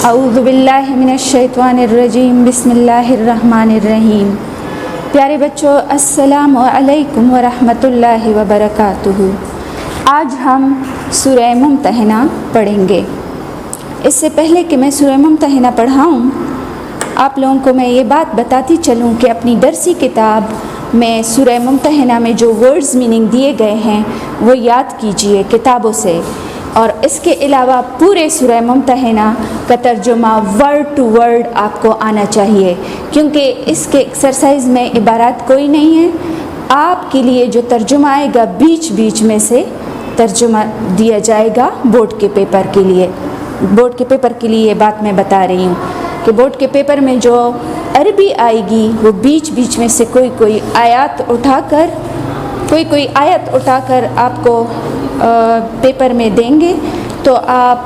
اعوذ باللہ من الشیطان الرجیم بسم اللہ الرحمن الرحیم۔ پیارے بچوں، السلام علیکم ورحمۃ اللہ وبرکاتہ۔ آج ہم سورہ ممتحنہ پڑھیں گے۔ اس سے پہلے کہ میں سورہ ممتحنہ پڑھاؤں، آپ لوگوں کو میں یہ بات بتاتی چلوں کہ اپنی درسی کتاب میں سورہ ممتحنہ میں جو ورڈز میننگ دیے گئے ہیں وہ یاد کیجئے کتابوں سے، اور اس کے علاوہ پورے سورہ ممتحنہ کا ترجمہ ورڈ ٹو ورڈ آپ کو آنا چاہیے، کیونکہ اس کے ایکسرسائز میں عبارات کوئی نہیں ہے۔ آپ کے لیے جو ترجمہ آئے گا بیچ بیچ میں سے ترجمہ دیا جائے گا بورڈ کے پیپر کے لیے۔ بورڈ کے پیپر کے لیے یہ بات میں بتا رہی ہوں کہ بورڈ کے پیپر میں جو عربی آئے گی وہ بیچ بیچ میں سے کوئی آیت اٹھا کر آپ کو پیپر میں دیں گے، تو آپ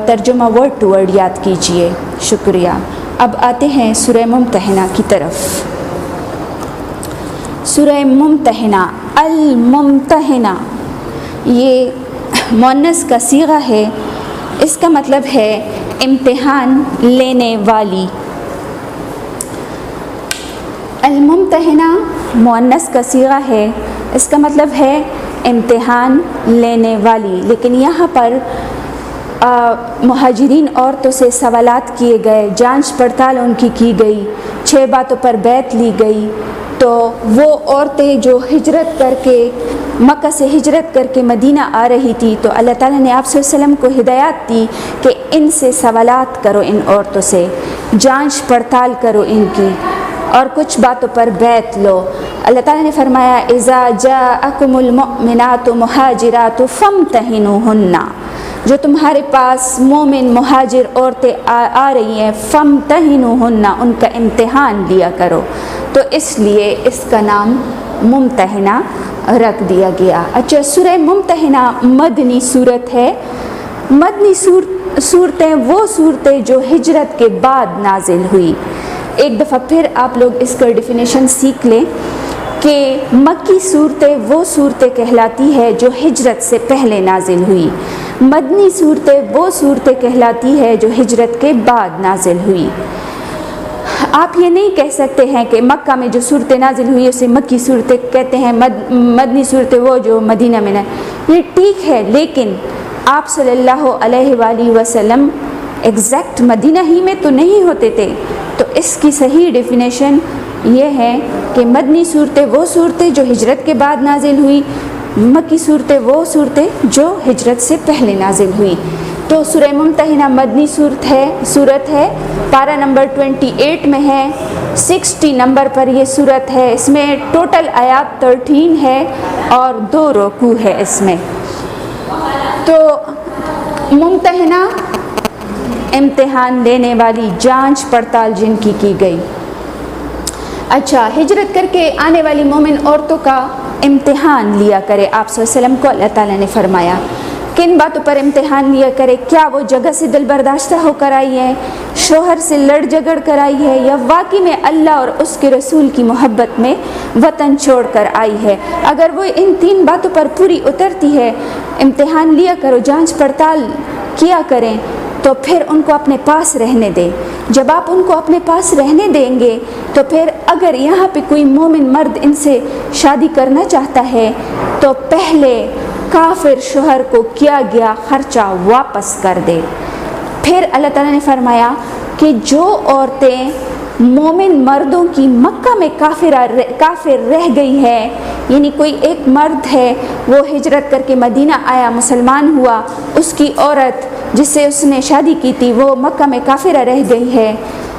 ترجمہ ورڈ ٹو ورڈ یاد کیجئے۔ شکریہ۔ اب آتے ہیں سورہ ممتحنہ کی طرف۔ سورہ ممتحنہ، الممتحنہ، یہ مؤنث کا صیغہ ہے۔ اس کا مطلب ہے امتحان لینے والی۔ الممتحنہ مؤنث کا صیغہ ہے، اس کا مطلب ہے امتحان لینے والی۔ لیکن یہاں پر مہاجرین عورتوں سے سوالات کیے گئے، جانچ پڑتال ان کی گئی، 6 باتوں پر بیعت لی گئی۔ تو وہ عورتیں جو ہجرت کر کے مکہ سے ہجرت کر کے مدینہ آ رہی تھی، تو اللہ تعالیٰ نے آپ صلی اللہ علیہ وسلم کو ہدایات دی کہ ان سے سوالات کرو، ان عورتوں سے جانچ پڑتال کرو ان کی، اور کچھ باتوں پر بیعت لو۔ اللہ تعالیٰ نے فرمایا اذا جاءکم المؤمنات مہاجرات فامتحنوہن، جو تمہارے پاس مومن مہاجر عورتیں آ رہی ہیں، فامتحنوہن، ان کا امتحان لیا کرو۔ تو اس لیے اس کا نام ممتحنہ رکھ دیا گیا۔ اچھا، سورہ ممتحنہ مدنی صورت ہے۔ مدنی صورتیں وہ صورتیں جو ہجرت کے بعد نازل ہوئی۔ ایک دفعہ پھر آپ لوگ اس کا ڈیفینیشن سیکھ لیں کہ مکی صورتیں وہ صورتیں کہلاتی ہے جو ہجرت سے پہلے نازل ہوئی۔ مدنی صورتیں وہ صورتیں کہلاتی ہے جو ہجرت کے بعد نازل ہوئی۔ آپ یہ نہیں کہہ سکتے ہیں کہ مکہ میں جو صورتیں نازل ہوئی اسے مکی صورتیں کہتے ہیں، مدنی صورتیں وہ جو مدینہ میں یہ ٹھیک ہے، لیکن آپ صلی اللہ علیہ وآلہ وسلم ایگزیکٹ مدینہ ہی میں تو نہیں ہوتے تھے۔ تو اس کی صحیح ڈیفینیشن یہ ہے کہ مدنی صورتیں وہ صورتیں جو ہجرت کے بعد نازل ہوئی، مکی صورتیں وہ صورتیں جو ہجرت سے پہلے نازل ہوئی۔ تو سورہ ممتحنہ مدنی صورت ہے، پارہ نمبر 28 میں ہے، 60 نمبر پر یہ صورت ہے۔ اس میں ٹوٹل آیات 13 ہے اور 2 رکوع ہے اس میں۔ تو ممتحنہ امتحان لینے والی، جانچ پڑتال جن کی گئی۔ اچھا، ہجرت کر کے آنے والی مومن عورتوں کا امتحان لیا کرے آپ صلی اللہ علیہ وسلم کو اللہ تعالیٰ نے فرمایا۔ کن باتوں پر امتحان لیا کرے؟ کیا وہ جگہ سے دل برداشتہ ہو کر آئی ہے، شوہر سے لڑ جھگڑ کر آئی ہے، یا واقعی میں اللہ اور اس کے رسول کی محبت میں وطن چھوڑ کر آئی ہے؟ اگر وہ ان 3 باتوں پر پوری اترتی ہے، امتحان لیا کرو، جانچ پڑتال کیا کریں، تو پھر ان کو اپنے پاس رہنے دیں۔ جب آپ ان کو اپنے پاس رہنے دیں گے تو پھر اگر یہاں پہ کوئی مومن مرد ان سے شادی کرنا چاہتا ہے تو پہلے کافر شوہر کو کیا گیا خرچہ واپس کر دے۔ پھر اللہ تعالیٰ نے فرمایا کہ جو عورتیں مومن مردوں کی مکہ میں کافر رہ گئی ہے، یعنی کوئی ایک مرد ہے وہ ہجرت کر کے مدینہ آیا، مسلمان ہوا، اس کی عورت جس سے اس نے شادی کی تھی وہ مکہ میں کافرہ رہ گئی ہے،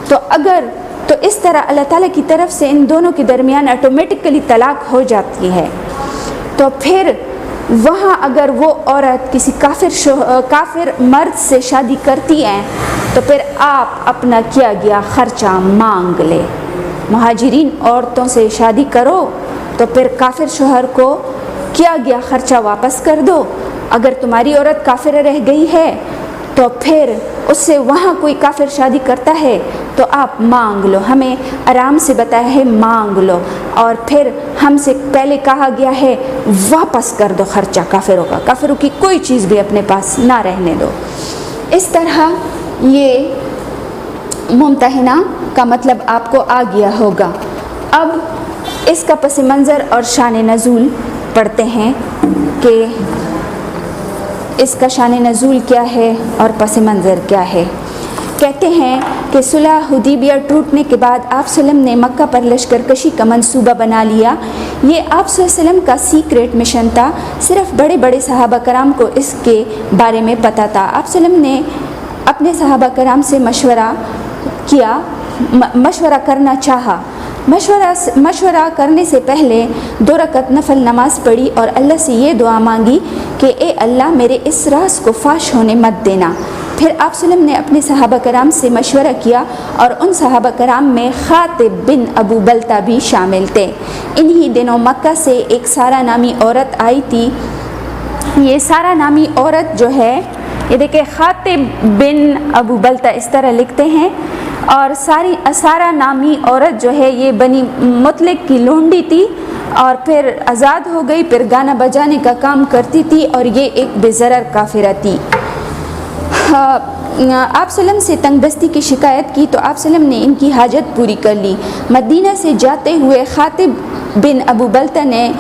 تو اس طرح اللہ تعالیٰ کی طرف سے ان دونوں کے درمیان آٹومیٹکلی طلاق ہو جاتی ہے۔ تو پھر وہاں اگر وہ عورت کسی کافر مرد سے شادی کرتی ہے تو پھر آپ اپنا کیا گیا خرچہ مانگ لے۔ مہاجرین عورتوں سے شادی کرو تو پھر کافر شوہر کو کیا گیا خرچہ واپس کر دو۔ اگر تمہاری عورت کافر رہ گئی ہے تو پھر اس سے وہاں کوئی کافر شادی کرتا ہے تو آپ مانگ لو۔ ہمیں آرام سے بتایا ہے مانگ لو، اور پھر ہم سے پہلے کہا گیا ہے واپس کر دو خرچہ کافروں کا، کافروں کی کوئی چیز بھی اپنے پاس نہ رہنے دو۔ اس طرح یہ ممتحنہ کا مطلب آپ کو آ گیا ہوگا۔ اب اس کا پس منظر اور شان نزول پڑھتے ہیں کہ اس کا شان نزول کیا ہے اور پس منظر کیا ہے۔ کہتے ہیں کہ صلح حدیبیہ ٹوٹنے کے بعد آپ صلی اللہ علیہ وسلم نے مکہ پر لشکر کشی کا منصوبہ بنا لیا۔ یہ آپ صلی اللہ علیہ وسلم کا سیکریٹ مشن تھا، صرف بڑے بڑے صحابہ کرام کو اس کے بارے میں پتہ تھا۔ آپ صلی اللہ علیہ وسلم نے اپنے صحابہ کرام سے مشورہ کرنا چاہا۔ مشورہ کرنے سے پہلے 2 رکعت نفل نماز پڑھی اور اللہ سے یہ دعا مانگی کہ اے اللہ میرے اس راز کو فاش ہونے مت دینا۔ پھر آپ صلی اللہ علیہ وسلم نے اپنے صحابہ کرام سے مشورہ کیا اور ان صحابہ کرام میں خاطب بن ابو بلتہ بھی شامل تھے۔ انہی دنوں مکہ سے ایک سارہ نامی عورت آئی تھی۔ یہ سارہ نامی عورت جو ہے، یہ دیکھیں خاطب بن ابو بلتہ اس طرح لکھتے ہیں، اور سارہ نامی عورت جو ہے یہ بنی مطلق کی لونڈی تھی اور پھر آزاد ہو گئی، پھر گانا بجانے کا کام کرتی تھی اور یہ ایک بے ضرر کافرہ تھی۔ آپ صلی اللہ علیہ وسلم سے تنگ دستی کی شکایت کی تو آپ صلی اللہ علیہ وسلم نے ان کی حاجت پوری کر لی۔ مدینہ سے جاتے ہوئے خاطب بن ابو بلتہ نے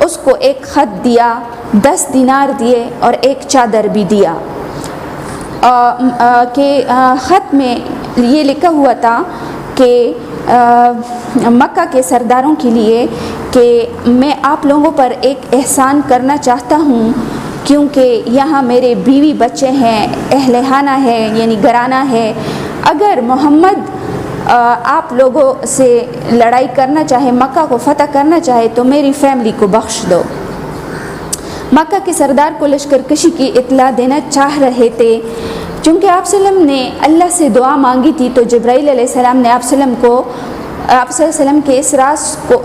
اس کو ایک خط دیا، 10 دینار دیے اور ایک چادر بھی دیا، کہ خط میں یہ لکھا ہوا تھا کہ مکہ کے سرداروں کے لیے کہ میں آپ لوگوں پر ایک احسان کرنا چاہتا ہوں، کیونکہ یہاں میرے بیوی بچے ہیں، اہل خانہ ہے یعنی گھرانہ ہے۔ اگر محمد آپ لوگوں سے لڑائی کرنا چاہے، مکہ کو فتح کرنا چاہے تو میری فیملی کو بخش دو۔ مکہ کے سردار کو لشکر کشی کی اطلاع دینا چاہ رہے تھے۔ چونکہ آپ صلی اللہ علیہ وسلم نے اللہ سے دعا مانگی تھی تو جبرائیل علیہ السلام نے آپ صلی اللہ علیہ وسلم کے اس راز کو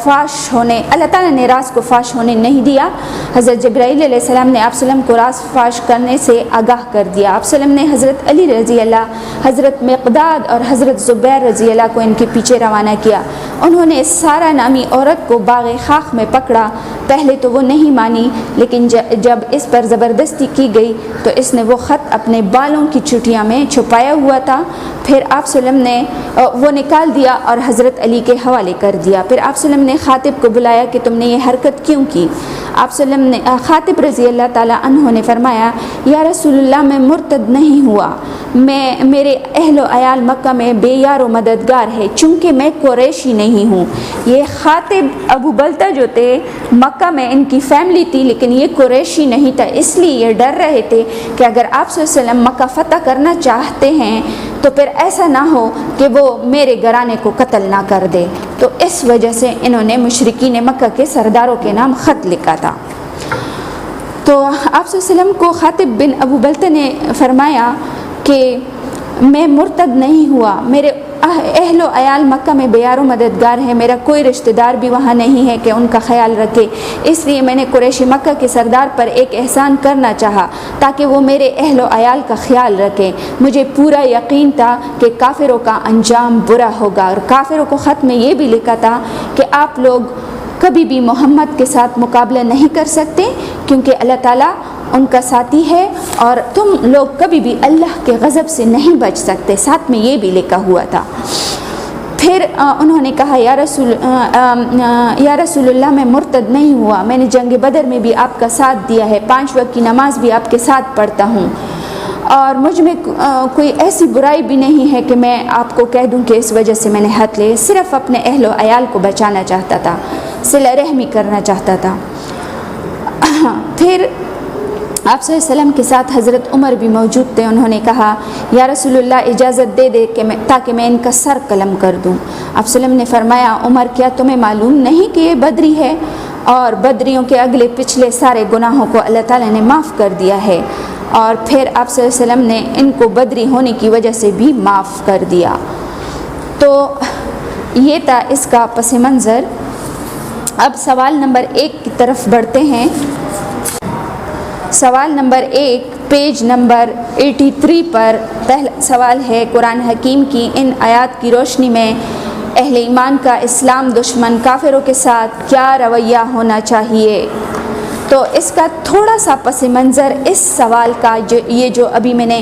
فاش ہونے، اللہ تعالیٰ نے راز کو فاش ہونے نہیں دیا۔ حضرت جبرائیل علیہ السلام نے آپ صلی اللہ علیہ وسلم کو راز فاش کرنے سے آگاہ کر دیا۔ آپ صلی اللہ علیہ وسلم نے حضرت علی رضی اللہ، حضرت مقداد اور حضرت زبیر رضی اللہ کو ان کے پیچھے روانہ کیا۔ انہوں نے سارہ نامی عورت کو باغ خاک میں پکڑا۔ پہلے تو وہ نہیں مانی، لیکن جب اس پر زبردستی کی گئی تو اس نے وہ خط اپنے بالوں کی چٹیاں میں چھپایا ہوا تھا۔ پھر آپ صلی اللہ علیہ وسلم نے وہ نکال دیا اور حضرت علی کے حوالے کر دیا۔ پھر آپ صلی اللہ علیہ وسلم نے خاطب کو بلایا کہ تم نے یہ حرکت کیوں کی؟ آپ صلی اللہ علیہ وسلم نے خاطب رضی اللہ تعالیٰ عنہ نے فرمایا، یا رسول اللہ میں مرتد نہیں ہوا، میرے اہل و عیال مکہ میں بے یار و مددگار ہے، چونکہ میں قریشی نہیں ہوں۔ یہ خاطب ابو بلتہ جو تھے مکہ میں ان کی فیملی تھی، لیکن یہ قریشی نہیں تھا، اس لیے یہ ڈر رہے تھے کہ اگر آپ صلی اللہ علیہ وسلم مکہ فتح کرنا چاہتے ہیں تو پھر ایسا نہ ہو کہ وہ میرے گھرانے کو قتل نہ کر دے۔ تو اس وجہ سے انہوں نے مشرکین مکہ کے سرداروں کے نام خط لکھا تھا۔ تو آپ صلی اللہ علیہ وسلم کو خاطب بن ابو بلتہ نے فرمایا کہ میں مرتد نہیں ہوا، میرے اہل و عیال مکہ میں بیار و مددگار ہے، میرا کوئی رشتہ دار بھی وہاں نہیں ہے کہ ان کا خیال رکھے، اس لیے میں نے قریش مکہ کے سردار پر ایک احسان کرنا چاہا تاکہ وہ میرے اہل و عیال کا خیال رکھے۔ مجھے پورا یقین تھا کہ کافروں کا انجام برا ہوگا، اور کافروں کو خط میں یہ بھی لکھا تھا کہ آپ لوگ کبھی بھی محمد کے ساتھ مقابلہ نہیں کر سکتے، کیونکہ اللہ تعالیٰ ان کا ساتھی ہے، اور تم لوگ کبھی بھی اللہ کے غضب سے نہیں بچ سکتے، ساتھ میں یہ بھی لکھا ہوا تھا۔ پھر انہوں نے کہا، یا رسول اللہ میں مرتد نہیں ہوا، میں نے جنگ بدر میں بھی آپ کا ساتھ دیا ہے، 5 وقت کی نماز بھی آپ کے ساتھ پڑھتا ہوں، اور مجھ میں کوئی ایسی برائی بھی نہیں ہے کہ میں آپ کو کہہ دوں کہ اس وجہ سے میں نے ہاتھ لے، صرف اپنے اہل و عیال کو بچانا چاہتا تھا، صلہ رحمی کرنا چاہتا تھا۔ پھر آپ صلی اللہ علیہ وسلم کے ساتھ حضرت عمر بھی موجود تھے۔ انہوں نے کہا، یا رسول اللہ اجازت دے دے کہ تاکہ میں ان کا سر قلم کر دوں۔ آپ صلی اللہ علیہ وسلم نے فرمایا، عمر کیا تمہیں معلوم نہیں کہ یہ بدری ہے، اور بدریوں کے اگلے پچھلے سارے گناہوں کو اللہ تعالیٰ نے معاف کر دیا ہے، اور پھر آپ صلی اللہ علیہ وسلم نے ان کو بدری ہونے کی وجہ سے بھی معاف کر دیا۔ تو یہ تھا اس کا پس منظر۔ اب سوال نمبر 1 کی طرف بڑھتے ہیں۔ سوال نمبر 1 پیج نمبر 83 پر پہلا سوال ہے، قرآن حکیم کی ان آیات کی روشنی میں اہل ایمان کا اسلام دشمن کافروں کے ساتھ کیا رویہ ہونا چاہیے؟ تو اس کا تھوڑا سا پس منظر اس سوال کا جو ابھی میں نے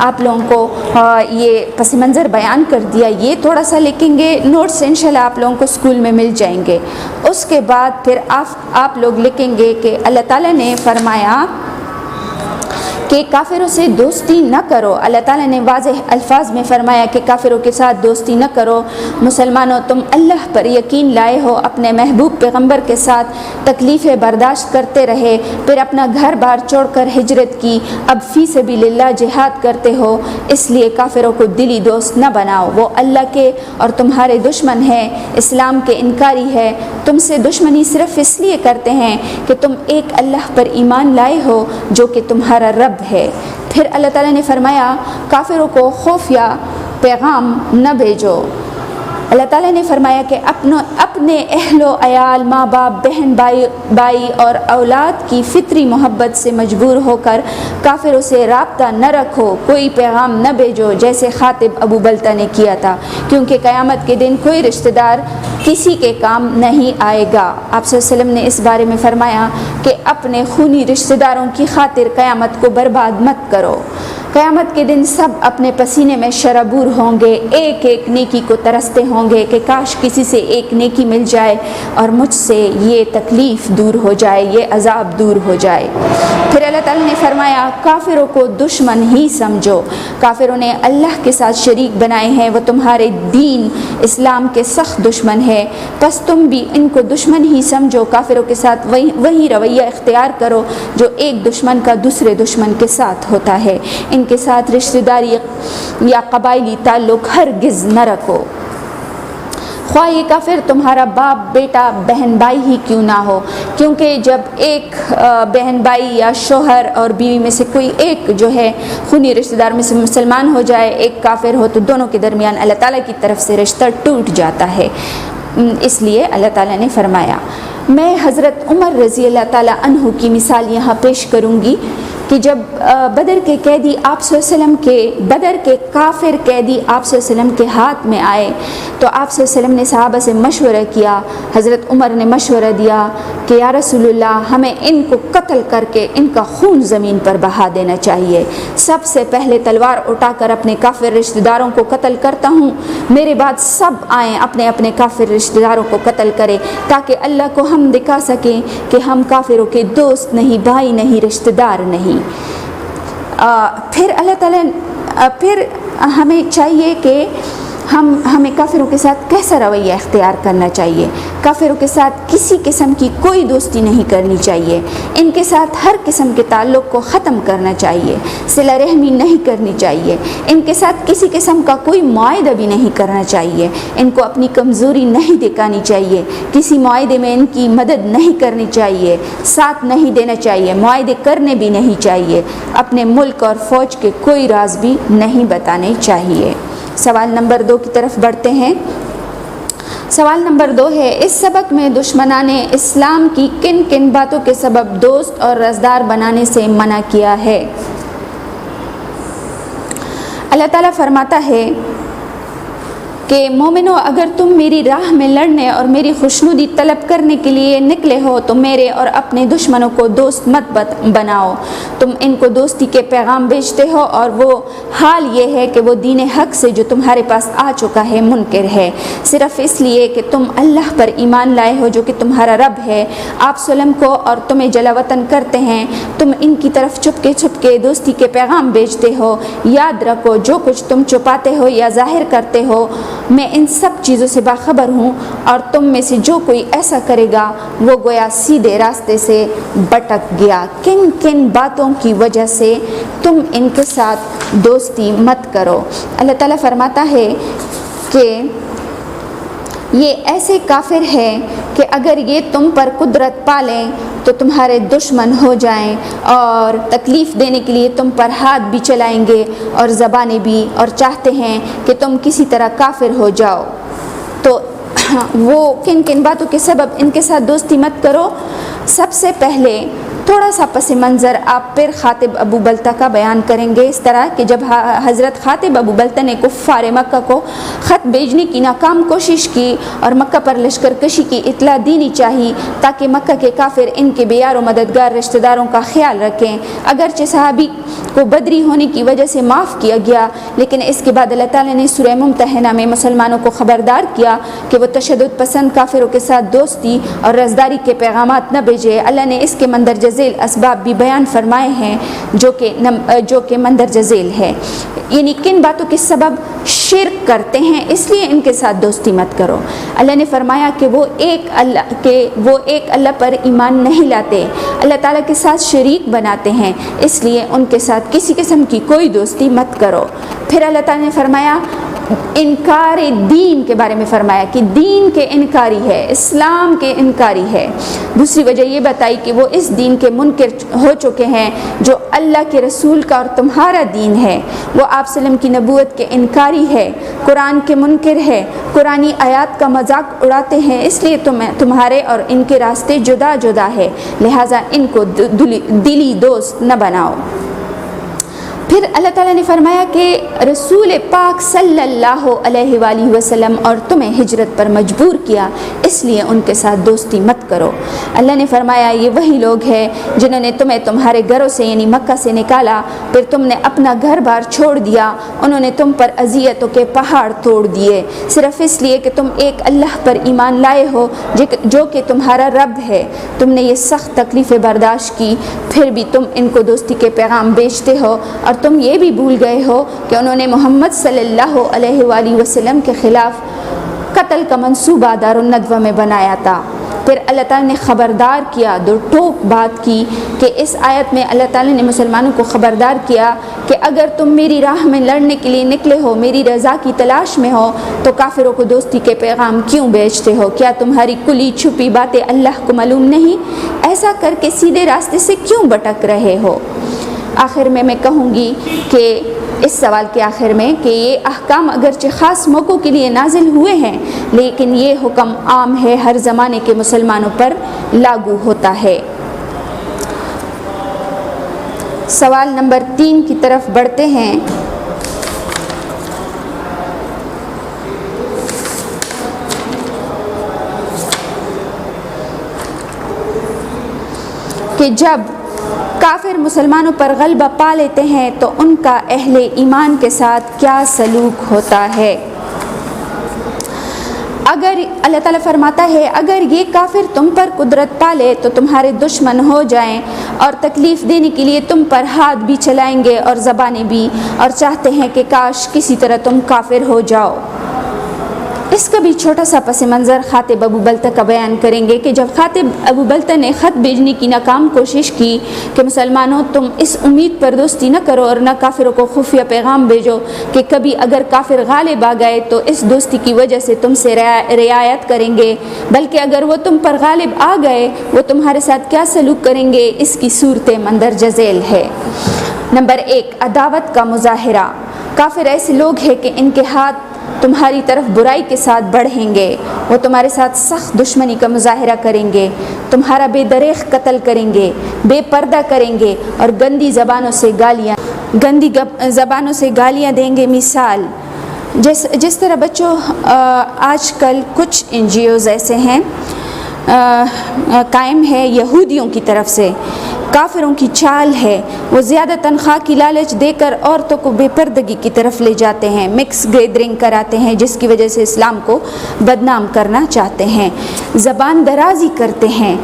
آپ لوگوں کو یہ پس منظر بیان کر دیا، یہ تھوڑا سا لکھیں گے، نوٹس انشاءاللہ آپ لوگوں کو اسکول میں مل جائیں گے۔ اس کے بعد پھر آپ لوگ لکھیں گے کہ اللہ تعالیٰ نے فرمایا کہ کافروں سے دوستی نہ کرو۔ اللہ تعالیٰ نے واضح الفاظ میں فرمایا کہ کافروں کے ساتھ دوستی نہ کرو۔ مسلمانوں، تم اللہ پر یقین لائے ہو، اپنے محبوب پیغمبر کے ساتھ تکلیفیں برداشت کرتے رہے، پھر اپنا گھر بار چھوڑ کر ہجرت کی، اب فی سبیل اللہ جہاد کرتے ہو، اس لیے کافروں کو دلی دوست نہ بناؤ، وہ اللہ کے اور تمہارے دشمن ہیں، اسلام کے انکاری ہے، تم سے دشمنی صرف اس لیے کرتے ہیں کہ تم ایک اللہ پر ایمان لائے ہو جو کہ تمہارا رب ہے۔ پھر اللہ تعالیٰ نے فرمایا کافروں کو خفیہ پیغام نہ بھیجو۔ اللہ تعالیٰ نے فرمایا کہ اپنے اہل و عیال، ماں باپ، بہن بھائی اور اولاد کی فطری محبت سے مجبور ہو کر کافروں سے رابطہ نہ رکھو، کوئی پیغام نہ بھیجو جیسے خاطب ابو بلتہ نے کیا تھا، کیونکہ قیامت کے دن کوئی رشتہ دار کسی کے کام نہیں آئے گا۔ آپ صلی اللہ علیہ وسلم نے اس بارے میں فرمایا کہ اپنے خونی رشتہ داروں کی خاطر قیامت کو برباد مت کرو۔ قیامت کے دن سب اپنے پسینے میں شرابور ہوں گے، ایک ایک نیکی کو ترستے ہوں گے کہ کاش کسی سے ایک نیکی مل جائے اور مجھ سے یہ تکلیف دور ہو جائے، یہ عذاب دور ہو جائے۔ پھر اللہ تعالیٰ نے فرمایا کافروں کو دشمن ہی سمجھو، کافروں نے اللہ کے ساتھ شریک بنائے ہیں، وہ تمہارے دین اسلام کے سخت دشمن ہے، پس تم بھی ان کو دشمن ہی سمجھو، کافروں کے ساتھ وہی رویہ اختیار کرو جو ایک دشمن کا دوسرے دشمن کے ساتھ ہوتا ہے، ان کے ساتھ رشتہ داری یا قبائلی تعلق ہرگز نہ رکھو، خواہ یہ کافر تمہارا باپ، بیٹا، بہن بھائی ہی کیوں نہ ہو، کیونکہ جب ایک بہن بھائی یا شوہر اور بیوی میں سے کوئی ایک جو ہے خونی رشتہ دار میں سے مسلمان ہو جائے، ایک کافر ہو، تو دونوں کے درمیان اللہ تعالیٰ کی طرف سے رشتہ ٹوٹ جاتا ہے۔ اس لیے اللہ تعالیٰ نے فرمایا۔ میں حضرت عمر رضی اللہ تعالیٰ عنہ کی مثال یہاں پیش کروں گی کہ جب بدر کے قیدی آپ صلی اللہ علیہ وسلم کے بدر کے کافر قیدی آپ صلی اللہ علیہ وسلم کے ہاتھ میں آئے تو آپ صلی اللہ علیہ وسلم نے صحابہ سے مشورہ کیا، حضرت عمر نے مشورہ دیا کہ یا رسول اللہ ہمیں ان کو قتل کر کے ان کا خون زمین پر بہا دینا چاہیے، سب سے پہلے تلوار اٹھا کر اپنے کافر رشتہ داروں کو قتل کرتا ہوں، میرے بعد سب آئیں اپنے اپنے کافر رشتہ داروں کو قتل کریں تاکہ اللہ کو ہم دکھا سکیں کہ ہم کافروں کے دوست نہیں، بھائی نہیں، رشتہ دار نہیں۔ پھر اللہ تعالیٰ پھر ہمیں چاہیے کہ ہمیں کافروں کے ساتھ کیسا رویہ اختیار کرنا چاہیے۔ کافروں کے ساتھ کسی قسم کی کوئی دوستی نہیں کرنی چاہیے، ان کے ساتھ ہر قسم کے تعلق کو ختم کرنا چاہیے، صلہ رحمی نہیں کرنی چاہیے، ان کے ساتھ کسی قسم کا کوئی معاہدہ بھی نہیں کرنا چاہیے، ان کو اپنی کمزوری نہیں دکھانی چاہیے، کسی معاہدے میں ان کی مدد نہیں کرنی چاہیے، ساتھ نہیں دینا چاہیے، معاہدے کرنے بھی نہیں چاہیے، اپنے ملک اور فوج کے کوئی راز بھی نہیں بتانے چاہیے۔ سوال نمبر 2 کی طرف بڑھتے ہیں۔ سوال نمبر 2 ہے، اس سبق میں دشمنان اسلام کی کن کن باتوں کے سبب دوست اور رازدار بنانے سے منع کیا ہے؟ اللہ تعالیٰ فرماتا ہے کہ مومنو، اگر تم میری راہ میں لڑنے اور میری خوشنودی طلب کرنے کے لیے نکلے ہو تو میرے اور اپنے دشمنوں کو دوست مت بناؤ، تم ان کو دوستی کے پیغام بھیجتے ہو اور وہ حال یہ ہے کہ وہ دین حق سے جو تمہارے پاس آ چکا ہے منکر ہے، صرف اس لیے کہ تم اللہ پر ایمان لائے ہو جو کہ تمہارا رب ہے، آپ سلم کو اور تمہیں جلا وطن کرتے ہیں، تم ان کی طرف چھپ کے دوستی کے پیغام بھیجتے ہو۔ یاد رکھو جو کچھ تم چھپاتے ہو یا ظاہر کرتے ہو میں ان سب چیزوں سے باخبر ہوں، اور تم میں سے جو کوئی ایسا کرے گا وہ گویا سیدھے راستے سے بھٹک گیا۔ کن کن باتوں کی وجہ سے تم ان کے ساتھ دوستی مت کرو۔ اللہ تعالیٰ فرماتا ہے کہ یہ ایسے کافر ہیں کہ اگر یہ تم پر قدرت پالیں تو تمہارے دشمن ہو جائیں اور تکلیف دینے کے لیے تم پر ہاتھ بھی چلائیں گے اور زبانیں بھی، اور چاہتے ہیں کہ تم کسی طرح کافر ہو جاؤ۔ تو وہ کن کن باتوں کے سبب ان کے ساتھ دوستی مت کرو؟ سب سے پہلے تھوڑا سا پس منظر آپ پھر خاطب ابو بلتہ کا بیان کریں گے، اس طرح کہ جب حضرت خاطب ابو بلتہ نے کفار مکہ کو خط بھیجنے کی ناکام کوشش کی اور مکہ پر لشکر کشی کی اطلاع دینی چاہی تاکہ مکہ کے کافر ان کے بیار و مددگار رشتہ داروں کا خیال رکھیں، اگرچہ صحابی کو بدری ہونے کی وجہ سے معاف کیا گیا، لیکن اس کے بعد اللہ تعالیٰ نے سورہ ممتحنہ میں مسلمانوں کو خبردار کیا کہ وہ تشدد پسند کافروں کے ساتھ دوستی اور رازداری کے پیغامات نہ بھیجے۔ اللہ نے اس کے مندرجہ ذیل اسباب بھی بیان فرمائے ہیں جو کہ مندرجہ ذیل ہے، یعنی کن باتوں کے سبب شرک کرتے ہیں اس لیے ان کے ساتھ دوستی مت کرو۔ اللہ نے فرمایا کہ وہ ایک اللہ پر ایمان نہیں لاتے، اللہ تعالیٰ کے ساتھ شریک بناتے ہیں، اس لیے ان کے ساتھ کسی قسم کی کوئی دوستی مت کرو۔ پھر اللہ تعالیٰ نے فرمایا انکار دین کے بارے میں فرمایا کہ دین کے انکاری ہے، اسلام کے انکاری ہے۔ دوسری وجہ یہ بتائی کہ وہ اس دین کے منکر ہو چکے ہیں جو اللہ کے رسول کا اور تمہارا دین ہے، وہ آپ صلی اللہ علیہ وسلم کی نبوت کے انکاری ہے، قرآن کے منکر ہے، قرآنی آیات کا مذاق اڑاتے ہیں، اس لیے تمہارے اور ان کے راستے جدا جدا ہے، لہٰذا ان کو دلی دوست نہ بناؤ۔ پھر اللہ تعالیٰ نے فرمایا کہ رسول پاک صلی اللہ علیہ وآلہ وسلم اور تمہیں ہجرت پر مجبور کیا، اس لیے ان کے ساتھ دوستی مت کرو۔ اللہ نے فرمایا یہ وہی لوگ ہیں جنہوں نے تمہیں تمہارے گھروں سے یعنی مکہ سے نکالا، پھر تم نے اپنا گھر بار چھوڑ دیا، انہوں نے تم پر اذیتوں کے پہاڑ توڑ دیے، صرف اس لیے کہ تم ایک اللہ پر ایمان لائے ہو جو کہ تمہارا رب ہے۔ تم نے یہ سخت تکلیفیں برداشت کی، پھر بھی تم ان کو دوستی کے پیغام بیچتے ہو، اور تم یہ بھی بھول گئے ہو کہ انہوں نے محمد صلی اللہ علیہ وآلہ وسلم کے خلاف قتل کا منصوبہ دار الندوہ میں بنایا تھا۔ پھر اللہ تعالیٰ نے خبردار کیا، دو ٹوک بات کی کہ اس آیت میں اللہ تعالیٰ نے مسلمانوں کو خبردار کیا کہ اگر تم میری راہ میں لڑنے کے لیے نکلے ہو، میری رضا کی تلاش میں ہو، تو کافروں کو دوستی کے پیغام کیوں بیچتے ہو؟ کیا تمہاری کلی چھپی باتیں اللہ کو معلوم نہیں؟ ایسا کر کے سیدھے راستے سے کیوں بھٹک رہے ہو؟ آخر میں کہوں گی کہ اس سوال کے آخر میں کہ یہ احکام اگرچہ خاص موقعوں کے لیے نازل ہوئے ہیں، لیکن یہ حکم عام ہے، ہر زمانے کے مسلمانوں پر لاگو ہوتا ہے۔ سوال نمبر 3 کی طرف بڑھتے ہیں۔ کہ جب کافر مسلمانوں پر غلبہ پا لیتے ہیں تو ان کا اہل ایمان کے ساتھ کیا سلوک ہوتا ہے؟ اگر اللہ تعالیٰ فرماتا ہے اگر یہ کافر تم پر قدرت پا لے تو تمہارے دشمن ہو جائیں اور تکلیف دینے کے لیے تم پر ہاتھ بھی چلائیں گے اور زبانیں بھی، اور چاہتے ہیں کہ کاش کسی طرح تم کافر ہو جاؤ۔ اس کا بھی چھوٹا سا پس منظر خاطب ابو بلتہ کا بیان کریں گے کہ جب خاطب ابو بلتہ نے خط بھیجنے کی ناکام کوشش کی کہ مسلمانوں تم اس امید پر دوستی نہ کرو اور نہ کافروں کو خفیہ پیغام بھیجو کہ کبھی اگر کافر غالب آ گئے تو اس دوستی کی وجہ سے تم سے رعایت کریں گے، بلکہ اگر وہ تم پر غالب آ گئے وہ تمہارے ساتھ کیا سلوک کریں گے، اس کی صورتیں مندرجہ ذیل ہے۔ نمبر 1، عداوت کا مظاہرہ۔ کافر ایسے لوگ ہیں کہ ان کے ہاتھ تمہاری طرف برائی کے ساتھ بڑھیں گے، وہ تمہارے ساتھ سخت دشمنی کا مظاہرہ کریں گے، تمہارا بے دریغ قتل کریں گے، بے پردہ کریں گے اور گندی زبانوں سے گالیاں دیں گے۔ مثال جس طرح بچوں آج کل کچھ NGOs ایسے ہیں قائم ہے یہودیوں کی طرف سے، کافروں کی چال ہے، وہ زیادہ تنخواہ کی لالچ دے کر عورتوں کو بے پردگی کی طرف لے جاتے ہیں، مکس گیدرنگ کراتے ہیں جس کی وجہ سے اسلام کو بدنام کرنا چاہتے ہیں، زبان درازی کرتے ہیں۔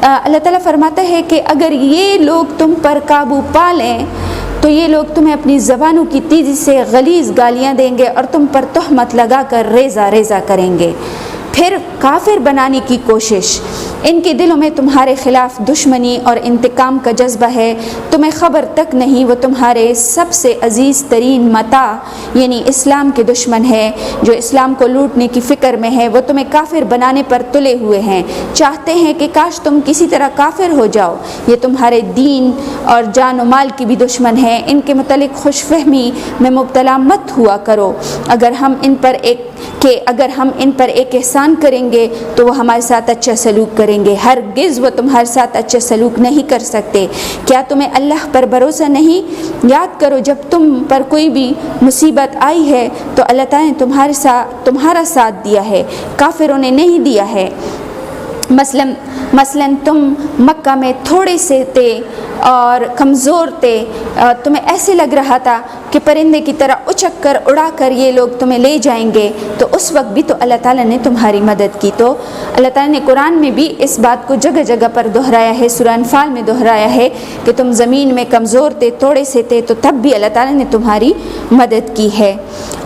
اللہ تعالیٰ فرماتا ہے کہ اگر یہ لوگ تم پر قابو پا لیں تو یہ لوگ تمہیں اپنی زبانوں کی تیزی سے غلیظ گالیاں دیں گے اور تم پر تہمت لگا کر ریزہ ریزہ کریں گے۔ پھر کافر بنانے کی کوشش، ان کے دلوں میں تمہارے خلاف دشمنی اور انتقام کا جذبہ ہے، تمہیں خبر تک نہیں وہ تمہارے سب سے عزیز ترین متاع یعنی اسلام کے دشمن ہے، جو اسلام کو لوٹنے کی فکر میں ہے، وہ تمہیں کافر بنانے پر تلے ہوئے ہیں، چاہتے ہیں کہ کاش تم کسی طرح کافر ہو جاؤ، یہ تمہارے دین اور جان و مال کی بھی دشمن ہے، ان کے متعلق خوش فہمی میں مبتلا مت ہوا کرو، اگر ہم ان پر ایک احسان احسان کریں گے تو وہ ہمارے ساتھ اچھا سلوک کریں گے، ہرگز وہ تمہارے ساتھ اچھا سلوک نہیں کر سکتے۔ کیا تمہیں اللہ پر بھروسہ نہیں؟ یاد کرو جب تم پر کوئی بھی مصیبت آئی ہے تو اللہ تعالیٰ نے تمہارا ساتھ دیا ہے، کافروں نے نہیں دیا ہے۔ مثلا تم مکہ میں تھوڑے سے تھے اور کمزور تھے، تمہیں ایسے لگ رہا تھا کہ پرندے کی طرح اچک کر اڑا کر یہ لوگ تمہیں لے جائیں گے، تو اس وقت بھی تو اللہ تعالیٰ نے تمہاری مدد کی۔ تو اللہ تعالیٰ نے قرآن میں بھی اس بات کو جگہ جگہ پر دہرایا ہے، سورہ انفال میں دہرایا ہے کہ تم زمین میں کمزور تھے، تھوڑے سے تھے، تو تب بھی اللہ تعالیٰ نے تمہاری مدد کی ہے۔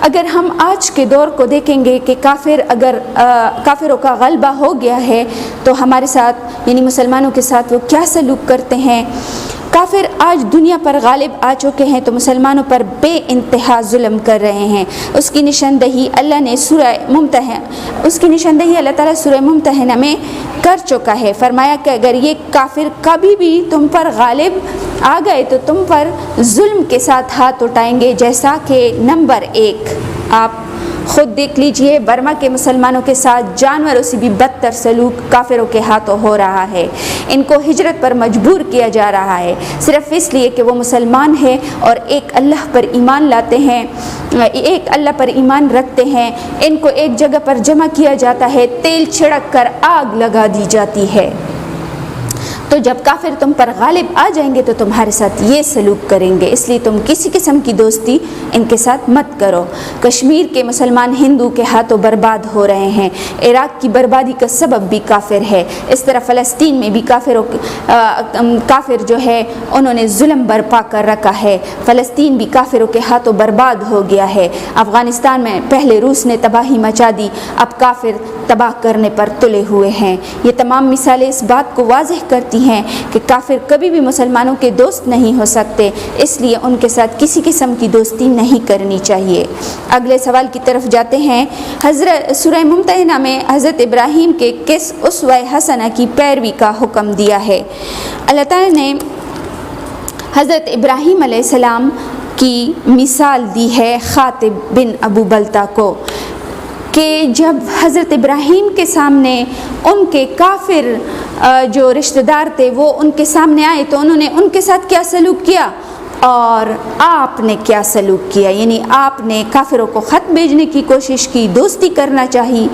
اگر ہم آج کے دور کو دیکھیں گے کہ کافروں کا غلبہ ہو گیا ہے تو ہمارے ساتھ یعنی مسلمانوں کے ساتھ وہ کیا سلوک کرتے ہیں۔ کافر آج دنیا پر غالب آ چکے ہیں تو مسلمانوں پر بے انتہا ظلم کر رہے ہیں۔ اس کی نشاندہی اللہ تعالیٰ سورہ ممتحنہ میں کر چکا ہے۔ فرمایا کہ اگر یہ کافر کبھی بھی تم پر غالب آ گئے تو تم پر ظلم کے ساتھ ہاتھ اٹھائیں گے، جیسا کہ نمبر 1 آپ خود دیکھ لیجئے برما کے مسلمانوں کے ساتھ جانوروں سے بھی بدتر سلوک کافروں کے ہاتھوں ہو رہا ہے۔ ان کو ہجرت پر مجبور کیا جا رہا ہے صرف اس لیے کہ وہ مسلمان ہیں اور ایک اللہ پر ایمان لاتے ہیں، ایک اللہ پر ایمان رکھتے ہیں۔ ان کو ایک جگہ پر جمع کیا جاتا ہے، تیل چھڑک کر آگ لگا دی جاتی ہے۔ تو جب کافر تم پر غالب آ جائیں گے تو تمہارے ساتھ یہ سلوک کریں گے، اس لیے تم کسی قسم کی دوستی ان کے ساتھ مت کرو۔ کشمیر کے مسلمان ہندو کے ہاتھوں برباد ہو رہے ہیں، عراق کی بربادی کا سبب بھی کافر ہے۔ اس طرح فلسطین میں بھی کافر جو ہے انہوں نے ظلم برپا کر رکھا ہے، فلسطین بھی کافروں کے ہاتھوں برباد ہو گیا ہے۔ افغانستان میں پہلے روس نے تباہی مچا دی، اب کافر تباہ کرنے پر تلے ہوئے ہیں۔ یہ تمام مثالیں اس بات کو واضح کرتی ہیں کہ کافر کبھی بھی مسلمانوں کے دوست نہیں ہو سکتے، اس لیے ان کے ساتھ کسی قسم کی دوستی نہیں کرنی چاہیے۔ اگلے سوال کی طرف جاتے ہیں۔ سورہ ممتحنہ میں حضرت ابراہیم کے کس اسوہ حسنہ کی پیروی کا حکم دیا ہے؟ اللہ تعالیٰ نے حضرت ابراہیم علیہ السلام کی مثال دی ہے خاطب بن ابو بلتہ کو، کہ جب حضرت ابراہیم کے سامنے ان کے کافر جو رشتہ دار تھے وہ ان کے سامنے آئے تو انہوں نے ان کے ساتھ کیا سلوک کیا اور آپ نے کیا سلوک کیا، یعنی آپ نے کافروں کو خط بھیجنے کی کوشش کی، دوستی کرنا چاہی۔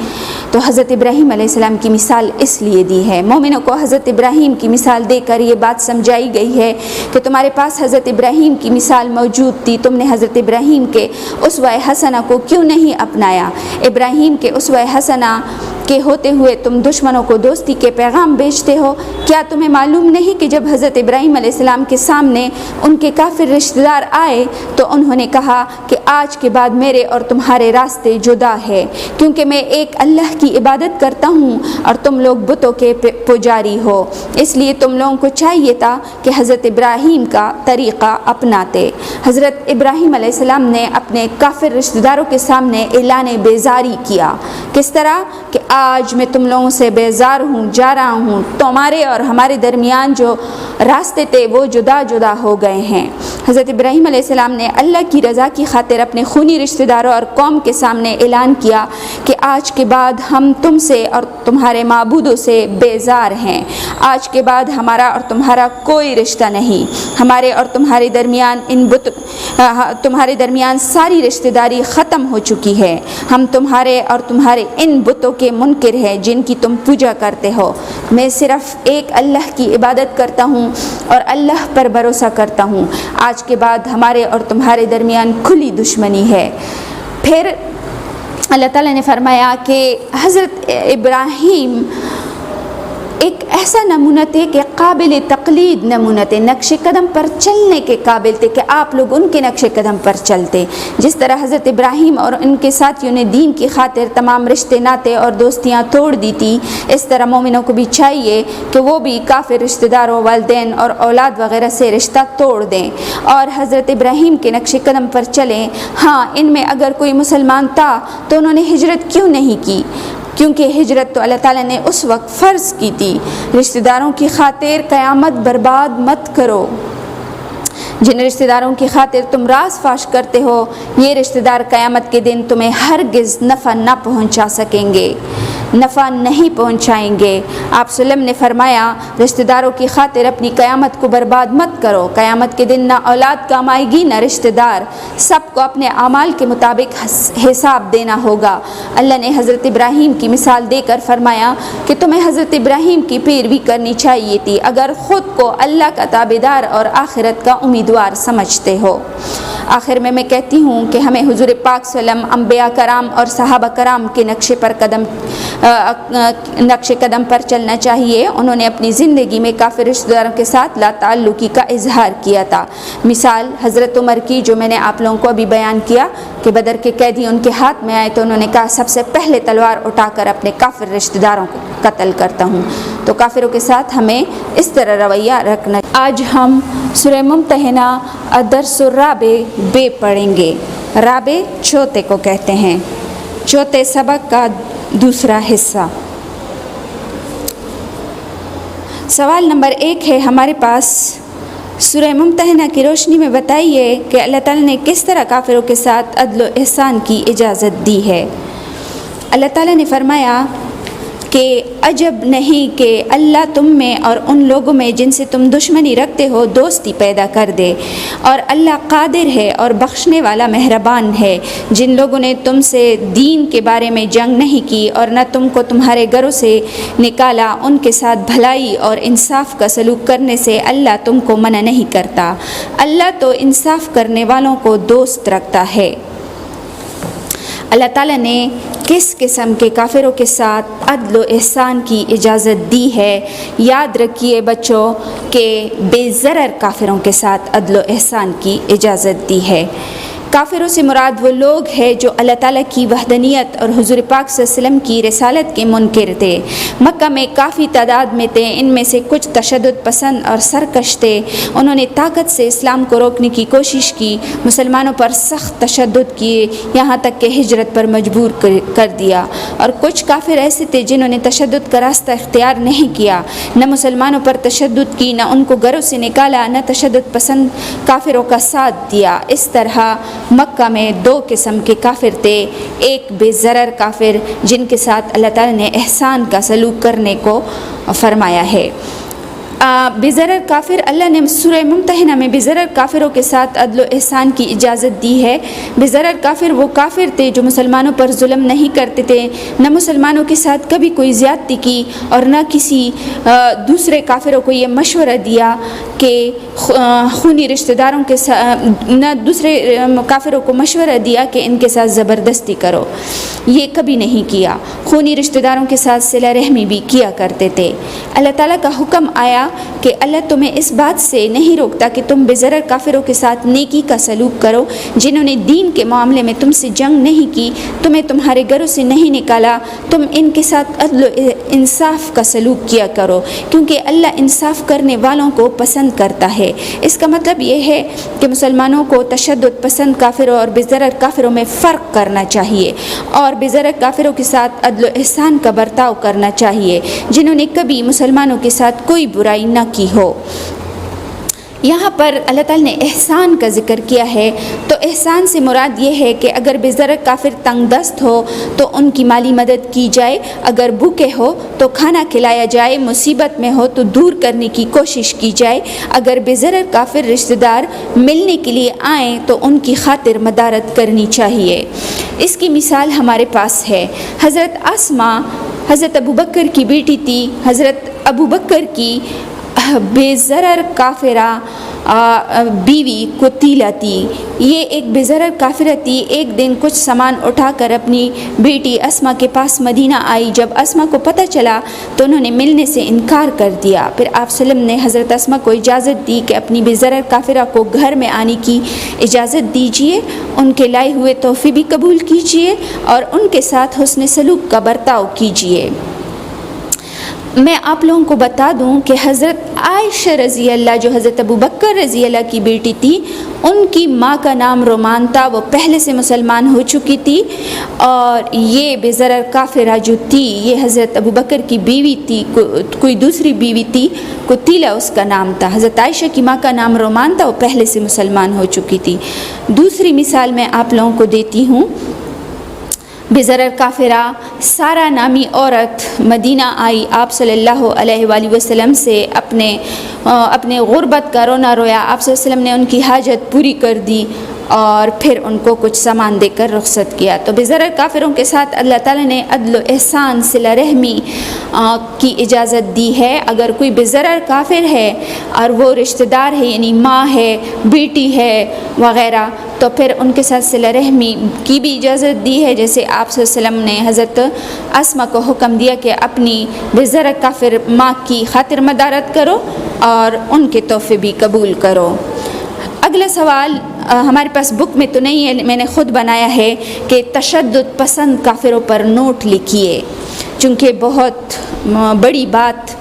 تو حضرت ابراہیم علیہ السلام کی مثال اس لیے دی ہے۔ مومنوں کو حضرت ابراہیم کی مثال دے کر یہ بات سمجھائی گئی ہے کہ تمہارے پاس حضرت ابراہیم کی مثال موجود تھی، تم نے حضرت ابراہیم کے اسوہ حسنہ کو کیوں نہیں اپنایا؟ ابراہیم کے اسوہ حسنہ کے ہوتے ہوئے تم دشمنوں کو دوستی کے پیغام بھیجتے ہو۔ کیا تمہیں معلوم نہیں کہ جب حضرت ابراہیم علیہ السلام کے سامنے ان کے کافر رشتہ دار آئے تو انہوں نے کہا کہ آج کے بعد میرے اور تمہارے راستے جدا ہے، کیونکہ میں ایک اللہ کی عبادت کرتا ہوں اور تم لوگ بتوں کے پجاری ہو، اس لیے تم لوگوں کو چاہیے تھا کہ حضرت ابراہیم کا طریقہ اپناتے۔ حضرت ابراہیم علیہ السلام نے اپنے کافر رشتہ داروں کے سامنے اعلان بیزاری کیا۔ کس طرح کہ آج میں تم لوگوں سے بیزار ہوں، جا رہا ہوں، تمہارے اور ہمارے درمیان جو راستے تھے وہ جدا جدا ہو گئے ہیں۔ حضرت ابراہیم علیہ السلام نے اللہ کی رضا کی خاطر اپنے خونی رشتہ داروں اور قوم کے سامنے اعلان کیا کہ آج کے بعد ہم تم سے اور تمہارے معبودوں سے بیزار ہیں، آج کے بعد ہمارا اور تمہارا کوئی رشتہ نہیں، ہمارے اور تمہارے درمیان ساری رشتہ داری ختم ہو چکی ہے، ہم تمہارے اور تمہارے ان بتوں کے منکر ہیں جن کی تم پوجا کرتے ہو، میں صرف ایک اللہ کی عبادت کرتا ہوں اور اللہ پر بھروسہ کرتا ہوں، آج کے بعد ہمارے اور تمہارے درمیان کھلی دشمنی ہے۔ پھر اللہ تعالیٰ نے فرمایا کہ حضرت ابراہیم ایک ایسا نمونہ تھے کہ قابل تقلید نمونہ تھے، نقش قدم پر چلنے کے قابل تھے کہ آپ لوگ ان کے نقش قدم پر چلتے۔ جس طرح حضرت ابراہیم اور ان کے ساتھیوں نے دین کی خاطر تمام رشتے ناتے اور دوستیاں توڑ دی تھی، اس طرح مومنوں کو بھی چاہیے کہ وہ بھی کافر رشتہ داروں، والدین اور اولاد وغیرہ سے رشتہ توڑ دیں اور حضرت ابراہیم کے نقش قدم پر چلیں۔ ہاں، ان میں اگر کوئی مسلمان تھا تو انہوں نے ہجرت کیوں نہیں کی؟ کیونکہ ہجرت تو اللہ تعالیٰ نے اس وقت فرض کی تھی۔ رشتہ داروں کی خاطر قیامت برباد مت کرو۔ جن رشتہ داروں کی خاطر تم راز فاش کرتے ہو، یہ رشتہ دار قیامت کے دن تمہیں ہرگز نفع نہ پہنچا سکیں گے۔ نفع نہیں پہنچائیں گے۔ آپ صلی اللہ علیہ وسلم نے فرمایا رشتہ داروں کی خاطر اپنی قیامت کو برباد مت کرو، قیامت کے دن نہ اولاد کام آئے گی نہ رشتہ دار، سب کو اپنے اعمال کے مطابق حساب دینا ہوگا۔ اللہ نے حضرت ابراہیم کی مثال دے کر فرمایا کہ تمہیں حضرت ابراہیم کی پیروی کرنی چاہیے تھی اگر خود کو اللہ کا تابعدار اور آخرت کا امیدوار سمجھتے ہو۔ آخر میں کہتی ہوں کہ ہمیں حضور پاک صلی اللہ علیہ وسلم، انبیاء کرام اور صحابہ کرام کے نقش قدم پر چلنا چاہیے۔ انہوں نے اپنی زندگی میں کافر رشتہ داروں کے ساتھ لا تعلقی کا اظہار کیا تھا۔ مثال حضرت عمر کی جو میں نے آپ لوگوں کو ابھی بیان کیا کہ بدر کے قیدی ان کے ہاتھ میں آئے تو انہوں نے کہا سب سے پہلے تلوار اٹھا کر اپنے کافر رشتہ داروں کو قتل کرتا ہوں۔ تو کافروں کے ساتھ ہمیں اس طرح رویہ رکھنا۔ آج ہم سورہ ممتحنہ الدرس الرابع بے پڑھیں گے۔ رابع چوتھے کو کہتے ہیں، چوتھے سبق کا دوسرا حصہ۔ سوال نمبر 1 ہے ہمارے پاس، سورہ ممتحنہ کی روشنی میں بتائیے کہ اللہ تعالیٰ نے کس طرح کافروں کے ساتھ عدل و احسان کی اجازت دی ہے۔ اللہ تعالیٰ نے فرمایا کہ عجب نہیں کہ اللہ تم میں اور ان لوگوں میں جن سے تم دشمنی رکھتے ہو دوستی پیدا کر دے، اور اللہ قادر ہے اور بخشنے والا مہربان ہے۔ جن لوگوں نے تم سے دین کے بارے میں جنگ نہیں کی اور نہ تم کو تمہارے گھروں سے نکالا، ان کے ساتھ بھلائی اور انصاف کا سلوک کرنے سے اللہ تم کو منع نہیں کرتا۔ اللہ تو انصاف کرنے والوں کو دوست رکھتا ہے۔ اللہ تعالیٰ نے کس قسم کے کافروں کے ساتھ عدل و احسان کی اجازت دی ہے؟ یاد رکھیے بچوں کہ بے ضرر کافروں کے ساتھ عدل و احسان کی اجازت دی ہے۔ کافروں سے مراد وہ لوگ ہیں جو اللہ تعالیٰ کی وحدانیت اور حضور پاک صلی اللہ علیہ وسلم کی رسالت کے منکر تھے۔ مکہ میں کافی تعداد میں تھے، ان میں سے کچھ تشدد پسند اور سرکش تھے۔ انہوں نے طاقت سے اسلام کو روکنے کی کوشش کی، مسلمانوں پر سخت تشدد کیے، یہاں تک کہ ہجرت پر مجبور کر دیا۔ اور کچھ کافر ایسے تھے جنہوں نے تشدد کا راستہ اختیار نہیں کیا، نہ مسلمانوں پر تشدد کی، نہ ان کو گھروں سے نکالا، نہ تشدد پسند کافروں کا ساتھ دیا۔ اس طرح مکہ میں 2 قسم کے کافر تھے، ایک بے ضرر کافر جن کے ساتھ اللہ تعالیٰ نے احسان کا سلوک کرنے کو فرمایا ہے۔ بے ضرر کافر، اللہ نے سورہ ممتحنہ میں بے ضرر کافروں کے ساتھ عدل و احسان کی اجازت دی ہے۔ بے ضرر کافر وہ کافر تھے جو مسلمانوں پر ظلم نہیں کرتے تھے، نہ مسلمانوں کے ساتھ کبھی کوئی زیادتی کی، اور نہ کسی دوسرے کافروں کو یہ مشورہ دیا کہ خونی رشتہ داروں کے ساتھ، نہ دوسرے کافروں کو مشورہ دیا کہ ان کے ساتھ زبردستی کرو، یہ کبھی نہیں کیا۔ خونی رشتہ داروں کے ساتھ صلہ رحمی بھی کیا کرتے تھے۔ اللہ تعالیٰ کا حکم آیا کہ اللہ تمہیں اس بات سے نہیں روکتا کہ تم بے ضرر کافروں کے ساتھ نیکی کا سلوک کرو، جنہوں نے دین کے معاملے میں تم سے جنگ نہیں کی، تمہیں تمہارے گھروں سے نہیں نکالا، تم ان کے ساتھ عدل و انصاف کا سلوک کیا کرو، کیونکہ اللہ انصاف کرنے والوں کو پسند کرتا ہے۔ اس کا مطلب یہ ہے کہ مسلمانوں کو تشدد پسند کافروں اور بے ضرر کافروں میں فرق کرنا چاہیے، اور بے ضرر کافروں کے ساتھ عدل و احسان کا برتاؤ کرنا چاہیے جنہوں نے کبھی مسلمانوں کے ساتھ کوئی برائی نہ کی ہو۔ یہاں پر اللہ تعالیٰ نے احسان کا ذکر کیا ہے، تو احسان سے مراد یہ ہے کہ اگر بے ضرر کافر تنگ دست ہو تو ان کی مالی مدد کی جائے، اگر بھوکے ہو تو کھانا کھلایا جائے، مصیبت میں ہو تو دور کرنے کی کوشش کی جائے، اگر بے ضرر کافر رشتہ دار ملنے کے لیے آئیں تو ان کی خاطر مدارت کرنی چاہیے۔ اس کی مثال ہمارے پاس ہے۔ حضرت اسماء حضرت ابوبکر کی بیٹی تھی۔ حضرت ابوبکر کی بے ضرر کافرہ بیوی قتیلہ تھی۔ یہ ایک بے ضرر کافرہ تھی۔ ایک دن کچھ سامان اٹھا کر اپنی بیٹی اسماء کے پاس مدینہ آئی۔ جب اسماء کو پتہ چلا تو انہوں نے ملنے سے انکار کر دیا۔ پھر آپ صلی اللہ علیہ وسلم نے حضرت اسماء کو اجازت دی کہ اپنی بے ضرر کافرہ کو گھر میں آنے کی اجازت دیجیے، ان کے لائے ہوئے تحفے بھی قبول کیجیے اور ان کے ساتھ حسن سلوک کا برتاؤ کیجیے۔ میں آپ لوگوں کو بتا دوں کہ حضرت عائشہ رضی اللہ، جو حضرت ابوبکر رضی اللہ کی بیٹی تھی، ان کی ماں کا نام رومان تھا، وہ پہلے سے مسلمان ہو چکی تھی، اور یہ بے ضرر کافرہ جو تھی یہ حضرت ابوبکر کی بیوی تھی، کوئی دوسری بیوی تھی، قتیلہ اس کا نام تھا۔ حضرت عائشہ کی ماں کا نام رومان تھا، وہ پہلے سے مسلمان ہو چکی تھی۔ دوسری مثال میں آپ لوگوں کو دیتی ہوں۔ بزرر کافرہ سارا نامی عورت مدینہ آئی، آپ صلی اللہ علیہ وآلہ وسلم سے اپنے غربت کا رونا رویا، آپ صلی اللہ علیہ وسلم نے ان کی حاجت پوری کر دی اور پھر ان کو کچھ سامان دے کر رخصت کیا۔ تو بزرر کافروں کے ساتھ اللہ تعالیٰ نے عدل و احسان، صلہ رحمی کی اجازت دی ہے۔ اگر کوئی بزرر کافر ہے اور وہ رشتہ دار ہے، یعنی ماں ہے، بیٹی ہے وغیرہ، تو پھر ان کے ساتھ صلہ رحمی کی بھی اجازت دی ہے، جیسے آپ صلی اللہ علیہ وسلم نے حضرت اسما کو حکم دیا کہ اپنی بزرر کافر ماں کی خاطر مدارت کرو اور ان کے تحفے بھی قبول کرو۔ اگلا سوال ہمارے پاس بک میں تو نہیں ہے، میں نے خود بنایا ہے کہ تشدد پسند کافروں پر نوٹ لکھیے، چونکہ بہت بڑی بات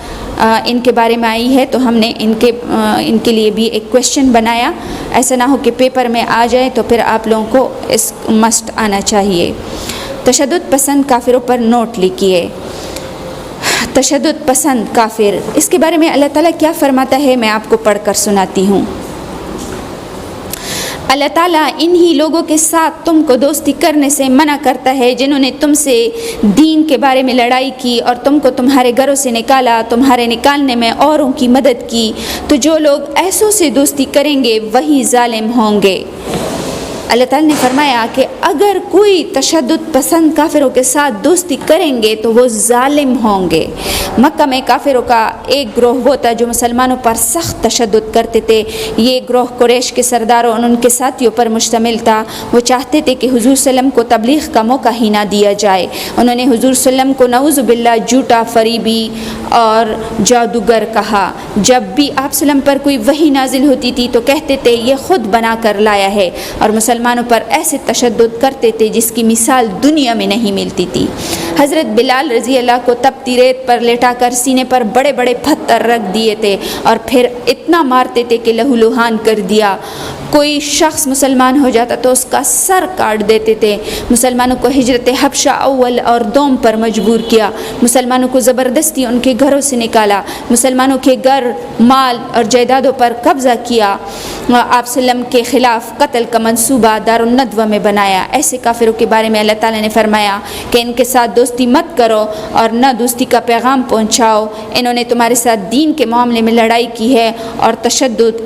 ان کے بارے میں آئی ہے، تو ہم نے ان کے لیے بھی ایک کویشچن بنایا، ایسا نہ ہو کہ پیپر میں آ جائے تو پھر آپ لوگوں کو اس مسٹ آنا چاہیے۔ تشدد پسند کافروں پر نوٹ لکھیے۔ تشدد پسند کافر، اس کے بارے میں اللہ تعالیٰ کیا فرماتا ہے، میں آپ کو پڑھ کر سناتی ہوں۔ اللہ تعالیٰ انہی لوگوں کے ساتھ تم کو دوستی کرنے سے منع کرتا ہے جنہوں نے تم سے دین کے بارے میں لڑائی کی اور تم کو تمہارے گھروں سے نکالا، تمہارے نکالنے میں اوروں کی مدد کی، تو جو لوگ ایسوں سے دوستی کریں گے وہی ظالم ہوں گے۔ اللہ تعالیٰ نے فرمایا کہ اگر کوئی تشدد پسند کافروں کے ساتھ دوستی کریں گے تو وہ ظالم ہوں گے۔ مکہ میں کافروں کا ایک گروہ وہ تھا جو مسلمانوں پر سخت تشدد کرتے تھے۔ یہ گروہ قریش کے سرداروں اور ان کے ساتھیوں پر مشتمل تھا۔ وہ چاہتے تھے کہ حضور صلی اللہ علیہ وسلم کو تبلیغ کا موقع ہی نہ دیا جائے۔ انہوں نے حضور صلی اللہ علیہ وسلم کو نعوذ باللہ جھوٹا، فریبی اور جادوگر کہا۔ جب بھی آپ صلی اللہ علیہ وسلم پر کوئی وحی نازل ہوتی تھی تو کہتے تھے یہ خود بنا کر لایا ہے، اور مسلمانوں پر ایسے تشدد کرتے تھے جس کی مثال دنیا میں نہیں ملتی تھی۔ حضرت بلال رضی اللہ کو تپتی ریت پر لٹا کر سینے پر بڑے بڑے پتھر رکھ دیے تھے اور پھر اتنا مارتے تھے کہ لہو لہان کر دیا۔ کوئی شخص مسلمان ہو جاتا تو اس کا سر کاٹ دیتے تھے۔ مسلمانوں کو ہجرت حبشہ اول اور دوم پر مجبور کیا۔ مسلمانوں کو زبردستی ان کے گھروں سے نکالا۔ مسلمانوں کے گھر، مال اور جائیدادوں پر قبضہ کیا۔ آپ صلی اللہ علیہ وسلم کے خلاف قتل کا منصوبہ دارالندوہ میں بنایا۔ ایسے کافروں کے بارے میں اللہ تعالیٰ نے فرمایا کہ ان کے ساتھ دوستی مت کرو اور نہ دوستی کا پیغام پہنچاؤ۔ انہوں نے تمہارے ساتھ دین کے معاملے میں لڑائی کی ہے اور تشدد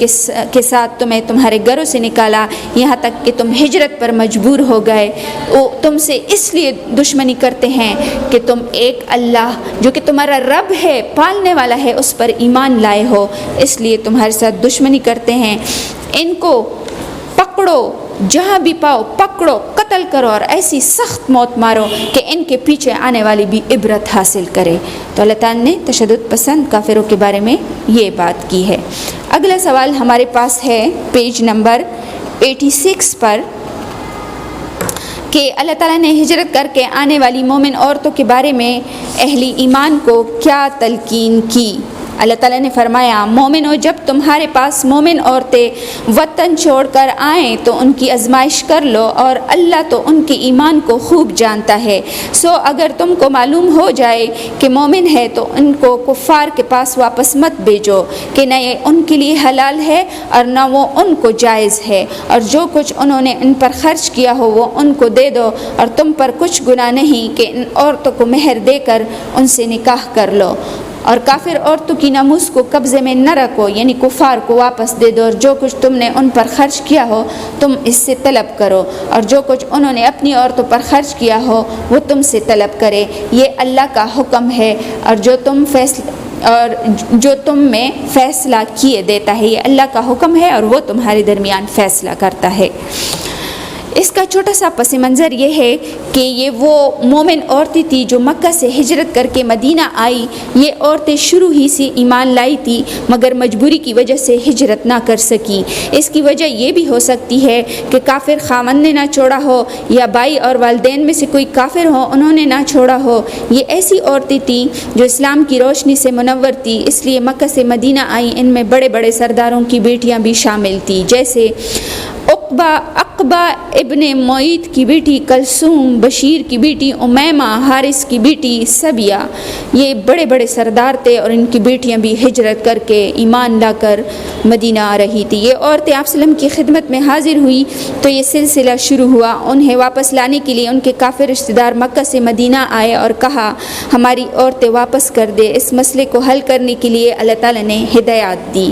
کے ساتھ تمہیں تمہارے گھروں سے نکالا، یہاں تک کہ تم ہجرت پر مجبور ہو گئے۔ وہ تم سے اس لیے دشمنی کرتے ہیں کہ تم ایک اللہ جو کہ تمہارا رب ہے، پالنے والا ہے، اس پر ایمان لائے ہو، اس لیے تمہارے ساتھ دشمنی کرتے ہیں۔ ان کو پکڑو، جہاں بھی پاؤ پکڑو، قتل کرو اور ایسی سخت موت مارو کہ ان کے پیچھے آنے والی بھی عبرت حاصل کرے۔ تو اللہ تعالیٰ نے تشدد پسند کافروں کے بارے میں یہ بات کی ہے۔ اگلا سوال ہمارے پاس ہے پیج نمبر 86 پر کہ اللہ تعالیٰ نے ہجرت کر کے آنے والی مومن عورتوں کے بارے میں اہل ایمان کو کیا تلقین کی۔ اللہ تعالیٰ نے فرمایا، مومنو جب تمہارے پاس مومن عورتیں وطن چھوڑ کر آئیں تو ان کی آزمائش کر لو، اور اللہ تو ان کے ایمان کو خوب جانتا ہے۔ سو اگر تم کو معلوم ہو جائے کہ مومن ہے تو ان کو کفار کے پاس واپس مت بھیجو کہ نہ یہ ان کے لیے حلال ہے اور نہ وہ ان کو جائز ہے، اور جو کچھ انہوں نے ان پر خرچ کیا ہو وہ ان کو دے دو، اور تم پر کچھ گناہ نہیں کہ ان عورتوں کو مہر دے کر ان سے نکاح کر لو، اور کافر عورتوں کی ناموس کو قبضے میں نہ رکھو، یعنی کفار کو واپس دے دو، اور جو کچھ تم نے ان پر خرچ کیا ہو تم اس سے طلب کرو، اور جو کچھ انہوں نے اپنی عورتوں پر خرچ کیا ہو وہ تم سے طلب کرے۔ یہ اللہ کا حکم ہے، اور جو تم میں فیصلہ کیے دیتا ہے، یہ اللہ کا حکم ہے اور وہ تمہارے درمیان فیصلہ کرتا ہے۔ اس کا چھوٹا سا پس منظر یہ ہے کہ یہ وہ مومن عورتیں تھیں جو مکہ سے ہجرت کر کے مدینہ آئی۔ یہ عورتیں شروع ہی سے ایمان لائی تھی مگر مجبوری کی وجہ سے ہجرت نہ کر سکی۔ اس کی وجہ یہ بھی ہو سکتی ہے کہ کافر خامند نے نہ چھوڑا ہو، یا بھائی اور والدین میں سے کوئی کافر ہو انہوں نے نہ چھوڑا ہو۔ یہ ایسی عورتیں تھیں جو اسلام کی روشنی سے منور تھی، اس لیے مکہ سے مدینہ آئی۔ ان میں بڑے بڑے سرداروں کی بیٹیاں بھی شامل تھیں، جیسے عقبہ ابن معیط کی بیٹی کلثوم، بشیر کی بیٹی امیمہ، حارث کی بیٹی سبیہ، یہ بڑے بڑے سردار تھے اور ان کی بیٹیاں بھی ہجرت کر کے ایمان لا کر مدینہ آ رہی تھی۔ یہ عورتیں آپ صلی اللہ علیہ وسلم کی خدمت میں حاضر ہوئی تو یہ سلسلہ شروع ہوا۔ انہیں واپس لانے کے لیے ان کے کافر رشتہ دار مکہ سے مدینہ آئے اور کہا ہماری عورتیں واپس کر دے۔ اس مسئلے کو حل کرنے کے لیے اللہ تعالیٰ نے ہدایات دی۔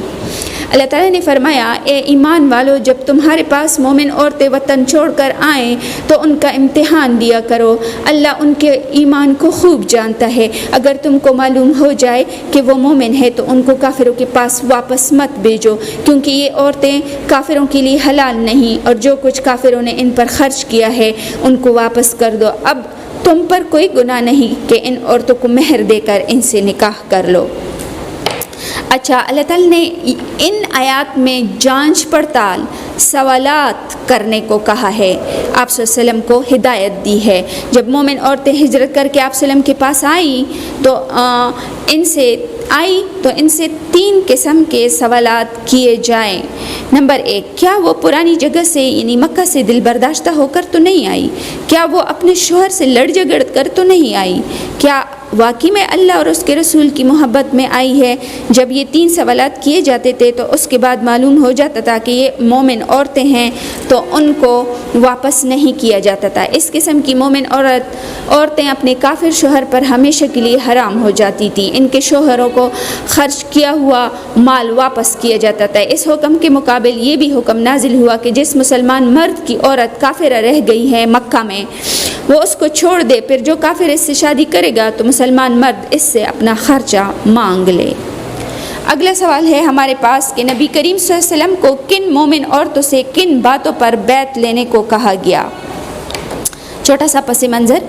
اللہ تعالیٰ نے فرمایا اے ایمان والو، جب تمہارے پاس مومن عورتیں وطن چھوڑ کر آئیں تو ان کا امتحان دیا کرو، اللہ ان کے ایمان کو خوب جانتا ہے۔ اگر تم کو معلوم ہو جائے کہ وہ مومن ہے تو ان کو کافروں کے پاس واپس مت بھیجو، کیونکہ یہ عورتیں کافروں کے لیے حلال نہیں، اور جو کچھ کافروں نے ان پر خرچ کیا ہے ان کو واپس کر دو۔ اب تم پر کوئی گناہ نہیں کہ ان عورتوں کو مہر دے کر ان سے نکاح کر لو۔ اچھا، اللہ تعالیٰ نے ان آیات میں جانچ پڑتال، سوالات کرنے کو کہا ہے، آپ صلی اللہ علیہ وسلم کو ہدایت دی ہے۔ جب مومن عورتیں ہجرت کر کے آپ صلی اللہ علیہ وسلم کے پاس آئیں تو ان سے 3 قسم کے سوالات کیے جائیں۔ نمبر 1، کیا وہ پرانی جگہ سے یعنی مکہ سے دل برداشتہ ہو کر تو نہیں آئی؟ کیا وہ اپنے شوہر سے لڑ جھگڑ کر تو نہیں آئی؟ کیا واقعی میں اللہ اور اس کے رسول کی محبت میں آئی ہے؟ جب یہ 3 سوالات کیے جاتے تھے تو اس کے بعد معلوم ہو جاتا تھا کہ یہ مومن عورتیں ہیں تو ان کو واپس نہیں کیا جاتا تھا۔ اس قسم کی مومن عورتیں اپنے کافر شوہر پر ہمیشہ کے لیے حرام ہو جاتی تھی۔ ان کے شوہروں کو خرچ کیا ہوا مال واپس کیا جاتا تھا۔ اس حکم کے مقابل یہ بھی حکم نازل ہوا کہ جس مسلمان مرد کی عورت کافرہ رہ گئی ہے مکہ میں، وہ اس کو چھوڑ دے، پھر جو کافر اس سے شادی کرے گا تو مسلمان مرد اس سے اپنا خرچہ مانگ لے۔ اگلا سوال ہے ہمارے پاس کہ نبی کریم صلی اللہ علیہ وسلم کو کن مومن عورتوں سے کن باتوں پر بیعت لینے کو کہا گیا؟ چھوٹا سا پس منظر،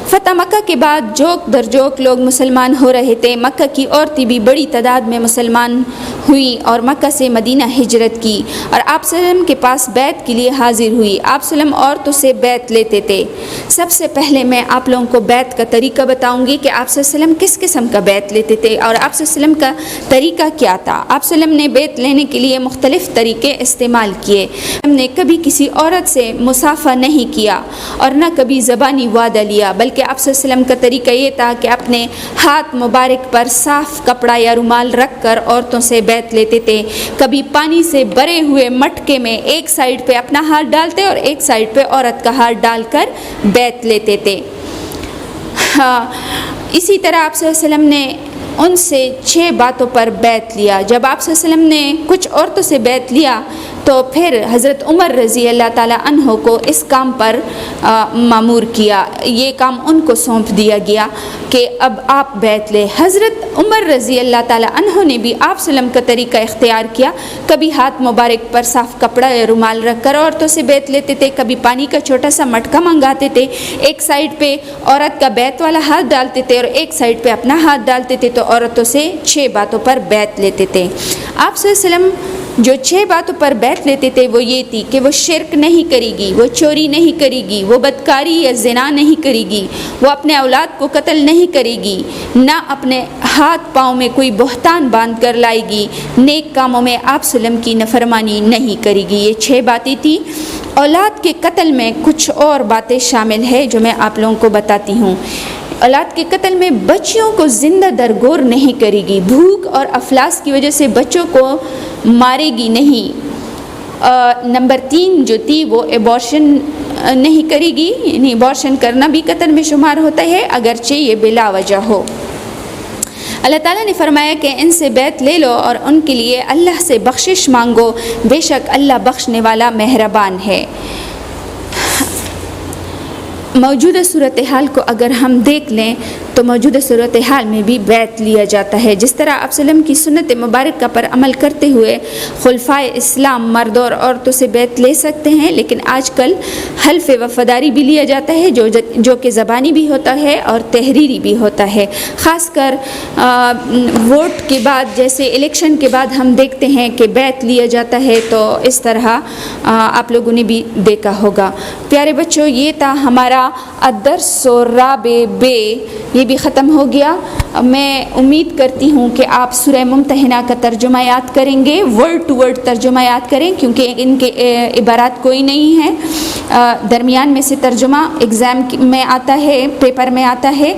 فتح مکہ کے بعد جوک در جوک لوگ مسلمان ہو رہے تھے۔ مکہ کی عورتیں بھی بڑی تعداد میں مسلمان ہوئی اور مکہ سے مدینہ ہجرت کی اور آپ صلی اللہ علیہ وسلم کے پاس بیعت کے لیے حاضر ہوئی۔ آپ صلی اللہ علیہ وسلم عورتوں سے بیعت لیتے تھے۔ سب سے پہلے میں آپ لوگوں کو بیعت کا طریقہ بتاؤں گی کہ آپ صلی اللہ علیہ وسلم کس قسم کا بیعت لیتے تھے اور آپ صلی اللہ علیہ وسلم کا طریقہ کیا تھا۔ آپ صلی اللہ علیہ وسلم نے بیعت لینے کے لیے مختلف طریقے استعمال کیے۔ ہم نے کبھی کسی عورت سے مصافحہ نہیں کیا اور نہ کبھی زبانی وعدہ لیا، بلکہ آپ صلی اللہ علیہ وسلم کا طریقہ یہ تھا کہ اپنے ہاتھ مبارک پر صاف کپڑا یا رومال رکھ کر عورتوں سے بیعت لیتے تھے۔ کبھی پانی سے بھرے ہوئے مٹکے میں ایک سائیڈ پہ اپنا ہاتھ ڈالتے اور ایک سائیڈ پہ عورت کا ہاتھ ڈال کر بیعت لیتے تھے۔ اسی طرح آپ صلی اللہ علیہ وسلم نے ان سے 6 باتوں پر بیعت لیا۔ جب آپ صلی اللہ علیہ وسلم نے کچھ عورتوں سے بیعت لیا تو پھر حضرت عمر رضی اللہ تعالیٰ عنہ کو اس کام پر مامور کیا، یہ کام ان کو سونپ دیا گیا کہ اب آپ بیعت لیں۔ حضرت عمر رضی اللہ تعالیٰ عنہ نے بھی آپ صلی اللہ علیہ وسلم کا طریقہ اختیار کیا، کبھی ہاتھ مبارک پر صاف کپڑا یا رومال رکھ کر عورتوں سے بیعت لیتے تھے، کبھی پانی کا چھوٹا سا مٹکا منگاتے تھے، ایک سائیڈ پہ عورت کا بیعت والا ہاتھ ڈالتے تھے اور ایک سائیڈ پہ اپنا ہاتھ ڈالتے تھے، تو عورتوں سے 6 باتوں پر بیعت لیتے تھے۔ آپ صلی اللہ علیہ وسلم جو 6 باتوں پر بیعت لیتے تھے وہ یہ تھی کہ وہ شرک نہیں کرے گی، وہ چوری نہیں کرے گی، وہ بدکاری یا زنا نہیں کرے گی، وہ اپنے اولاد کو قتل نہیں کرے گی، نہ اپنے ہاتھ پاؤں میں کوئی بہتان باندھ کر لائے گی، نیک کاموں میں آپ صلی اللہ علیہ وسلم کی نافرمانی نہیں کرے گی۔ یہ 6 باتیں تھیں۔ اولاد کے قتل میں کچھ اور باتیں شامل ہیں جو میں آپ لوگوں کو بتاتی ہوں۔ اولاد کے قتل میں بچیوں کو زندہ درگور نہیں کرے گی، بھوک اور افلاس کی وجہ سے بچوں کو مارے گی نہیں۔ نمبر 3 جو تھی وہ ایبورشن نہیں کرے گی، یعنی ایبورشن کرنا بھی قتل میں شمار ہوتا ہے اگرچہ یہ بلا وجہ ہو۔ اللہ تعالیٰ نے فرمایا کہ ان سے بیعت لے لو اور ان کے لیے اللہ سے بخشش مانگو، بے شک اللہ بخشنے والا مہربان ہے۔ موجودہ صورتحال کو اگر ہم دیکھ لیں تو موجودہ صورتحال میں بھی بیعت لیا جاتا ہے۔ جس طرح آپ صلی اللہ علیہ وسلم کی سنت مبارکہ پر عمل کرتے ہوئے خلفائے اسلام مرد اور عورتوں سے بیعت لے سکتے ہیں، لیکن آج کل حلف وفاداری بھی لیا جاتا ہے جو کہ زبانی بھی ہوتا ہے اور تحریری بھی ہوتا ہے۔ خاص کر ووٹ کے بعد، جیسے الیکشن کے بعد ہم دیکھتے ہیں کہ بیعت لیا جاتا ہے، تو اس طرح آپ لوگوں نے بھی دیکھا ہوگا۔ پیارے بچوں، یہ تھا ہمارا الدرس الرابع ب یہ بھی ختم ہو گیا۔ میں امید کرتی ہوں کہ آپ سورہ ممتحنہ کا ترجمہ یاد کریں گے، ورڈ ٹو ورڈ ترجمہ یاد کریں، کیونکہ ان کے عبارات کوئی نہیں ہے، درمیان میں سے ترجمہ ایگزام میں آتا ہے، پیپر میں آتا ہے۔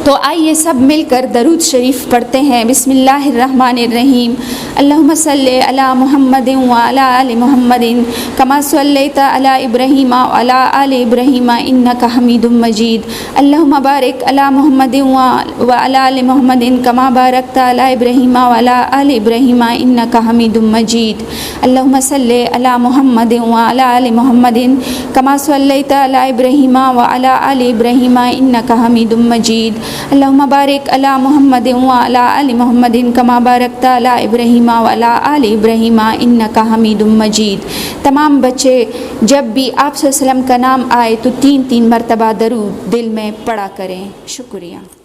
تو آئیے سب مل کر درود شریف پڑھتے ہیں۔ بسم اللہ الرحمن الرحیم، اللہم صلی علی محمد وعلی آل محمد کما صلیت علی ابراہیم وعلی آل ابراہیم انک حمید مجید، اللہم بارک علی محمد وعلی آل محمد کما بارکت علی ابراہیم وعلی آل ابراہیم انک حمید مجید، اللہم صلی علی محمد وعلی آل محمد کما صلیت علی ابراہیم وعلی آل ابراہیم انک حمید مجید، اللہم بارک علی محمد وعلی آل محمد کما بارکت علی ابراہیم وعلی آل ابراہیم انک حمید مجید۔ تمام بچے جب بھی آپ صلی اللہ علیہ وسلم کا نام آئے تو 3 مرتبہ درود دل میں پڑھا کریں۔ شکریہ۔